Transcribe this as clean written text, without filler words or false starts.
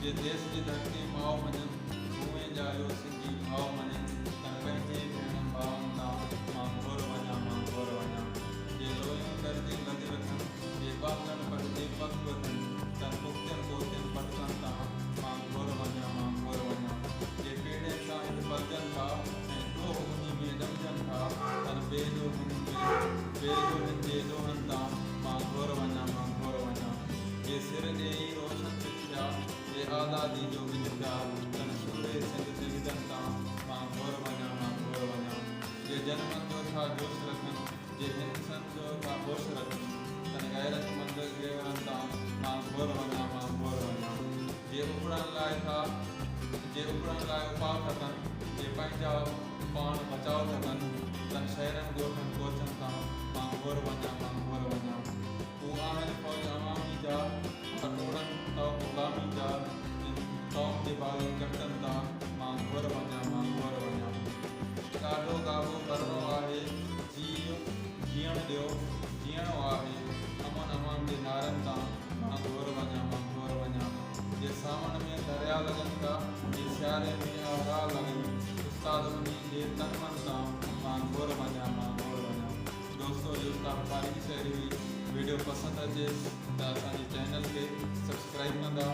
जे देश जी धरती माओ मञनि कुएं जायो सिंधी भाव मञनि तन पंहिंजे भेण भावनि तां मां घोर वञा जे लोयूं करजे गॾु रखनि जे बागन पढ़जे पग वधनि तन पुख़्तियुनि पोतियुनि पटकनि तां मां घोर वञा जे पेड़े सां हिन पलजनि था ऐं ॾोह उन्ही में ॾमजनि था तन ॿिए हिन जे ॾोहनि तां मां घोर वञा जे सिर ॾेई रोशन सिखिया जे आज़ादी जो मिलिया तन सूरे सिंध ते विधनि तां मां घोर वञा जे जनमनि जो था जोश रखनि जे हिंसनि जो था होश रखनि तन गैरतमंद गेवरनि तां मां घोर वञा जे उबड़ण लाइ उपाउ खटनि जे पंहिंजा पाण बचाव सघनि तन शहरनि ॻोठनि कोचनि तां मां घोर वञा तूं आहिनि फ़ौज अवामी जा कटोरनि तो ग़ुलामी जा क़ौम जे बागी कटनि तां मां घोर वञा ॾाढो गाबो करिणो आहे जीअण ॾियो जीअणो आहे अमन जे नारनि तां मां घोर वञा जे सावण में दरिया लॻनि था जे सियारे में अहरा लॻनि उस्ताद उन्ही जे तन मन तां मां घोर वञा दोस्तों जो तव्हां पारी शहरी वीडियो पसंदि अचे त असांजे चैनल खे सब्सक्राइब कंदा